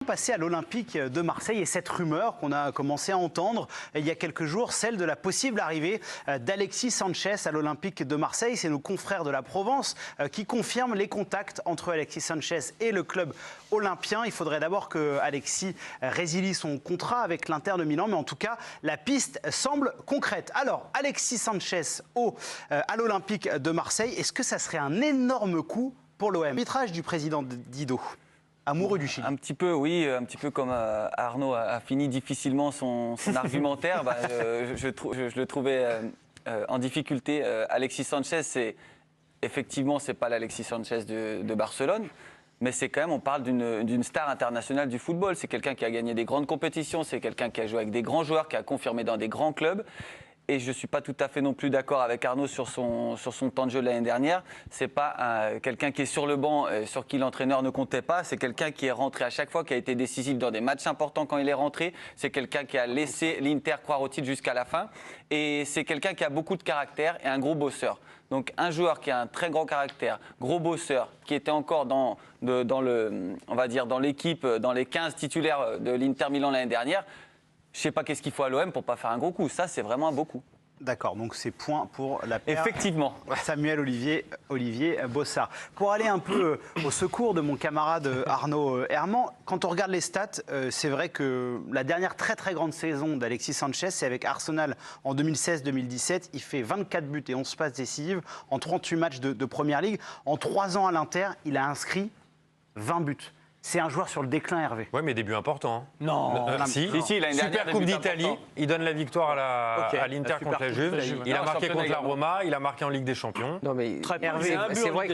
Passer à l'Olympique de Marseille et cette rumeur qu'on a commencé à entendre il y a quelques jours, celle de la possible arrivée d'Alexis Sanchez à l'Olympique de Marseille. C'est nos confrères de la Provence qui confirment les contacts entre Alexis Sanchez et le club olympien. Il faudrait d'abord que Alexis résilie son contrat avec l'Inter de Milan, mais en tout cas, la piste semble concrète. Alors, Alexis Sanchez à l'Olympique de Marseille, est-ce que ça serait un énorme coup pour l'OM? Arbitrage du président Didot. Amoureux du Chili. Un petit peu, oui, un petit peu comme Arnaud a fini difficilement son argumentaire. Je le trouvais en difficulté. Alexis Sanchez, effectivement, c'est pas l'Alexis Sanchez de Barcelone, mais c'est quand même, on parle d'une star internationale du football. C'est quelqu'un qui a gagné des grandes compétitions, c'est quelqu'un qui a joué avec des grands joueurs, qui a confirmé dans des grands clubs. Et je ne suis pas tout à fait non plus d'accord avec Arnaud sur son temps de jeu l'année dernière. Ce n'est pas quelqu'un qui est sur le banc, sur qui l'entraîneur ne comptait pas. C'est quelqu'un qui est rentré à chaque fois, qui a été décisif dans des matchs importants quand il est rentré. C'est quelqu'un qui a laissé l'Inter croire au titre jusqu'à la fin. Et c'est quelqu'un qui a beaucoup de caractère et un gros bosseur. Donc un joueur qui a un très grand caractère, gros bosseur, qui était encore dans l'équipe, dans les 15 titulaires de l'Inter Milan l'année dernière, je ne sais pas qu'est-ce qu'il faut à l'OM pour ne pas faire un gros coup. Ça, c'est vraiment un beau coup. D'accord, donc c'est point pour la paire. Effectivement. Samuel Olivier Bossard. Pour aller un peu au secours de mon camarade Arnaud Herman, quand on regarde les stats, c'est vrai que la dernière très très grande saison d'Alexis Sanchez, c'est avec Arsenal en 2016-2017. Il fait 24 buts et 11 passes décisives en 38 matchs de Première Ligue. En 3 ans à l'Inter, il a inscrit 20 buts. C'est un joueur sur le déclin, Hervé. Oui, mais début important. Hein. Non. Si, Super Coupe d'Italie, il donne la victoire à l'Inter contre la Juve. Il a marqué contre la Roma, il a marqué en Ligue des Champions. Non, mais Hervé, c'est vrai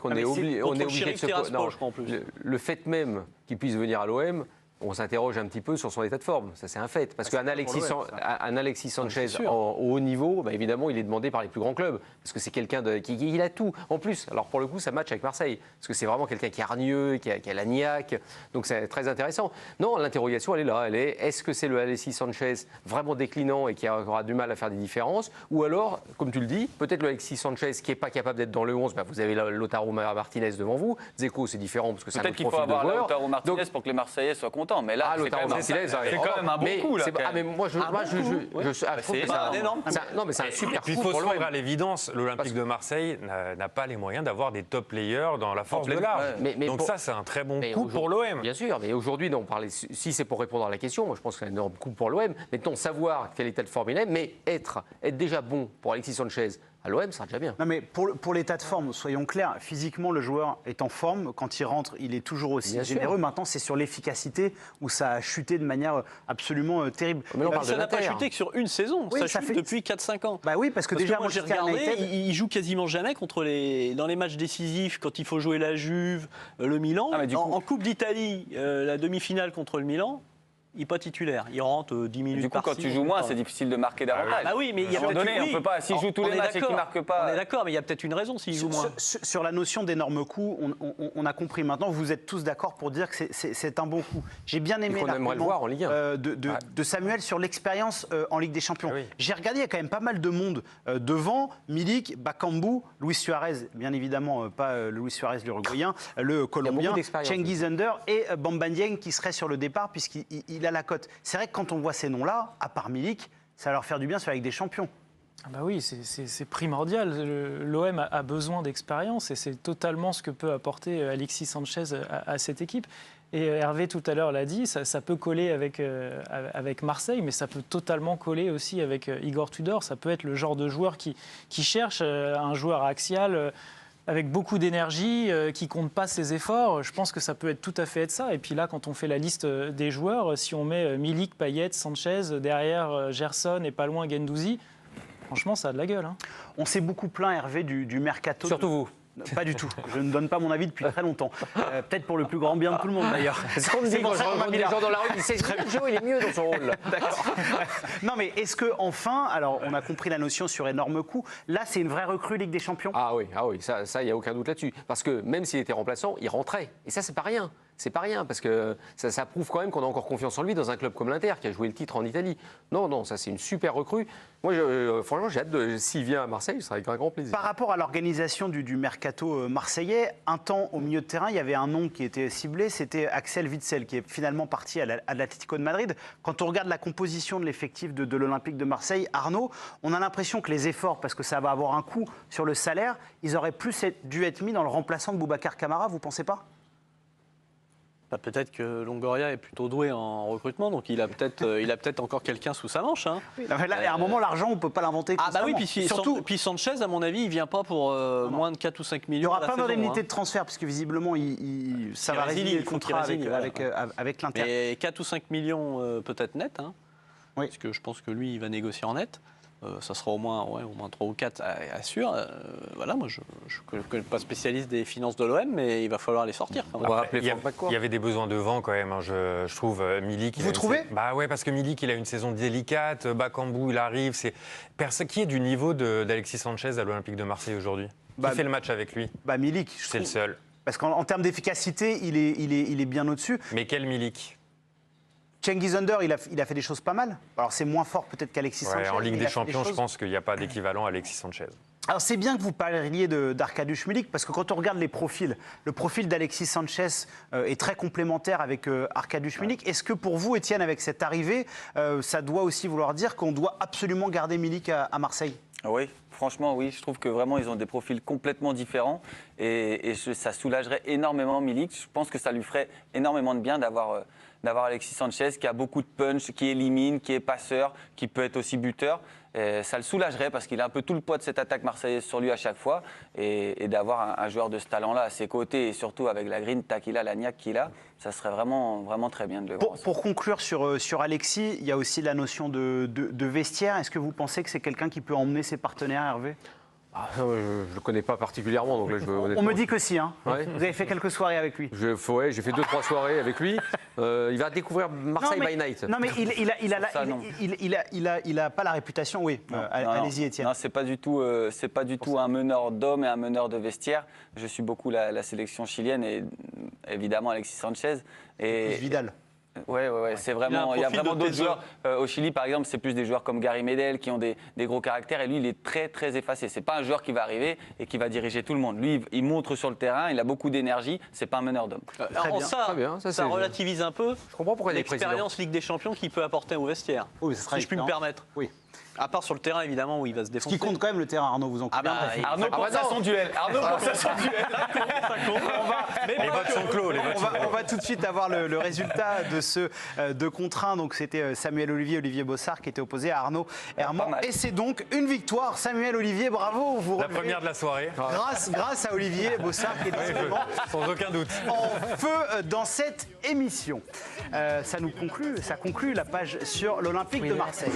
qu'on est obligé de se... Le fait même qu'il puisse venir à l'OM, on s'interroge un petit peu sur son état de forme. Ça, c'est un fait. Parce qu'un Alexis Sanchez au haut niveau, évidemment, il est demandé par les plus grands clubs. Parce que c'est quelqu'un qui a tout. En plus, alors pour le coup, ça match avec Marseille. Parce que c'est vraiment quelqu'un qui est hargneux, qui a la niaque. Donc c'est très intéressant. Non, l'interrogation, elle est là. Est-ce que c'est le Alexis Sanchez vraiment déclinant et qui aura du mal à faire des différences? Ou alors, comme tu le dis, peut-être le Alexis Sanchez qui n'est pas capable d'être dans le 11. Vous avez Lautaro Martinez devant vous. Dzeko, c'est différent parce que c'est un autre profil de joueur. Peut-être qu'il faut avoir Lautaro Martinez pour que les Marseillais soient contents. Mais là, c'est quand même un bon coup. Mais moi, je trouve que c'est énorme. Non, mais c'est un super coup. Il faut se rendre à l'évidence, l'Olympique de Marseille n'a pas les moyens d'avoir des top players dans la force de l'art. Donc ça, c'est un très bon coup pour l'OM. Bien sûr, mais aujourd'hui, si c'est pour répondre à la question, moi je pense que c'est un énorme coup pour l'OM. Mettons, savoir quel état de forme il est, mais être déjà bon pour Alexis Sanchez à l'OM, ça sera déjà bien. Non, mais pour l'état de forme, soyons clairs, physiquement, le joueur est en forme. Quand il rentre, il est toujours aussi bien généreux. Sûr. Maintenant, c'est sur l'efficacité où ça a chuté de manière absolument terrible. Mais ça n'a pas chuté que sur une saison. Oui, ça chute depuis 4-5 ans. Bah oui, parce que déjà, moi j'ai regardé, il joue quasiment jamais dans les matchs décisifs, quand il faut jouer la Juve, le Milan. En Coupe d'Italie, la demi-finale contre le Milan, il n'est pas titulaire, il rentre 10 minutes. Du coup, quand tu joues moins, c'est difficile de marquer davantage. Bah oui, mais il y a peut-être on peut pas. S'il joue tous les matchs et qu'il ne marque pas. On est d'accord, mais il y a peut-être une raison s'il joue moins. Sur la notion d'énorme coup, on a compris. Maintenant, vous êtes tous d'accord pour dire que c'est un bon coup. J'ai bien aimé l'argument de Samuel sur l'expérience en Ligue des Champions. Oui. J'ai regardé, il y a quand même pas mal de monde devant. Milik, Bakambu, Luis Suarez, bien évidemment pas Luis Suarez l'Uruguayen, le Colombien, Cengiz Under et Bamba Dieng qui serait sur le départ puisqu'il a la cote. C'est vrai que quand on voit ces noms-là, à part Milik, ça va leur faire du bien sur la Ligue des Champions. Ah bah oui, c'est primordial. L'OM a besoin d'expérience et c'est totalement ce que peut apporter Alexis Sanchez à cette équipe. Et Hervé tout à l'heure l'a dit, ça peut coller avec Marseille, mais ça peut totalement coller aussi avec Igor Tudor. Ça peut être le genre de joueur qui cherche un joueur axial avec beaucoup d'énergie, qui ne compte pas ses efforts. Je pense que ça peut être tout à fait être ça. Et puis là, quand on fait la liste des joueurs, si on met Milik, Payet, Sanchez, derrière Gerson et pas loin Guendouzi, franchement, ça a de la gueule. Hein. On s'est beaucoup plaint, Hervé, du mercato. Surtout vous. Pas du tout. Je ne donne pas mon avis depuis très longtemps. Peut-être pour le plus grand bien de tout le monde, d'ailleurs. C'est ce qu'on me dit quand je rencontre des gens dans la rue. Il sait très bien jouer, il est mieux dans son rôle. D'accord. Non, mais est-ce que enfin, alors on a compris la notion sur énorme coup. Là, c'est une vraie recrue Ligue des Champions. Ah oui, ça, il n'y a aucun doute là-dessus. Parce que même s'il était remplaçant, il rentrait. Et ça, c'est pas rien. c'est pas rien, parce que ça prouve quand même qu'on a encore confiance en lui dans un club comme l'Inter, qui a joué le titre en Italie. Non, ça c'est une super recrue. Moi, franchement, j'ai hâte s'il vient à Marseille, ce sera avec un grand plaisir. Par rapport à l'organisation du mercato marseillais, un temps au milieu de terrain, il y avait un nom qui était ciblé, c'était Axel Witsel, qui est finalement parti à l'Atlético de Madrid. Quand on regarde la composition de l'effectif de l'Olympique de Marseille, Arnaud, on a l'impression que les efforts, parce que ça va avoir un coût sur le salaire, ils auraient plus dû être mis dans le remplaçant de Boubacar Kamara, vous ne pensez pas ? Peut-être que Longoria est plutôt doué en recrutement, donc il a peut-être encore quelqu'un sous sa manche. Hein. Oui, là, à un moment, l'argent, on ne peut pas l'inventer. Ah bah oui, puis Sanchez, à mon avis, il ne vient pas pour moins de 4 ou 5 millions. Il n'y aura pas d'indemnité de transfert, puisque visiblement, ça va résilier le contrat avec l'Inter. Mais 4 ou 5 millions peut-être net, hein, oui. parce que je pense que lui, il va négocier en net. Ça sera au moins 3 ou 4 sûr. Voilà, moi, je ne suis pas spécialiste des finances de l'OM, mais il va falloir les sortir. Il y avait des besoins de vent quand même, hein, je trouve. Milik. Vous trouvez ? Bah ouais, parce que Milik, il a une saison délicate. Bakambu, il arrive. Qui est du niveau d'Alexis Sanchez à l'Olympique de Marseille aujourd'hui ? Qui fait le match avec lui ? Milik. C'est le seul. Parce qu'en termes d'efficacité, il est bien au-dessus. Mais quel Milik ? Cengiz Under, il a fait des choses pas mal. Alors c'est moins fort peut-être qu'Alexis Sanchez. En Ligue des Champions, je pense qu'il n'y a pas d'équivalent à Alexis Sanchez. Alors c'est bien que vous parliez d'Arkadiusz Milik, parce que quand on regarde les profils, le profil d'Alexis Sanchez est très complémentaire avec Arkadiusz Milik. Est-ce que pour vous, Étienne, avec cette arrivée, ça doit aussi vouloir dire qu'on doit absolument garder Milik à Marseille ? Oui, franchement, oui. Je trouve que vraiment, ils ont des profils complètement différents et ça soulagerait énormément Milik. Je pense que ça lui ferait énormément de bien d'avoir Alexis Sanchez qui a beaucoup de punch, qui élimine, qui est passeur, qui peut être aussi buteur. Et ça le soulagerait parce qu'il a un peu tout le poids de cette attaque marseillaise sur lui à chaque fois. Et d'avoir un joueur de ce talent-là à ses côtés et surtout avec la grinta qu'il a, la niaque qu'il a, ça serait vraiment, vraiment très bien de le voir. Pour conclure sur Alexis, il y a aussi la notion de vestiaire. Est-ce que vous pensez que c'est quelqu'un qui peut emmener ses partenaires, Hervé ? Je ne le connais pas particulièrement, donc là on me dit que si, hein. Ouais. Vous avez fait quelques soirées avec lui. J'ai fait 2-3 soirées avec lui. Il va découvrir Marseille by Night. Non, mais il a pas la réputation. Oui, allez-y, Étienne. Non, c'est pas du tout un meneur d'hommes et un meneur de vestiaire. Je suis beaucoup la sélection chilienne et évidemment Alexis Sanchez. Et Vidal. Ouais, c'est vraiment. Il y a vraiment d'autres joueurs. Au Chili, par exemple, c'est plus des joueurs comme Gary Medel qui ont des gros caractères. Et lui, il est très, très effacé. C'est pas un joueur qui va arriver et qui va diriger tout le monde. Lui, il montre sur le terrain. Il a beaucoup d'énergie. C'est pas un meneur d'homme. Ça relativise un peu. Je comprends pourquoi l'expérience Ligue des Champions qu'il peut apporter au vestiaire. Oui, ça sera si je puis me permettre. Oui. À part sur le terrain, évidemment, où il va se défoncer. Ce qui compte quand même le terrain, Arnaud, vous en conviendrez. Arnaud pense à son duel. Arnaud pense à son duel. Les votes sont clos. On va tout de suite avoir le résultat de ce 2-1. Donc c'était Samuel Olivier Bossard qui était opposé à Arnaud Herman. Et c'est donc une victoire. Samuel Olivier, bravo. La première de la soirée. Grâce à Olivier Bossard qui est décidément sans aucun doute en feu dans cette émission. Ça conclut la page sur l'Olympique de Marseille.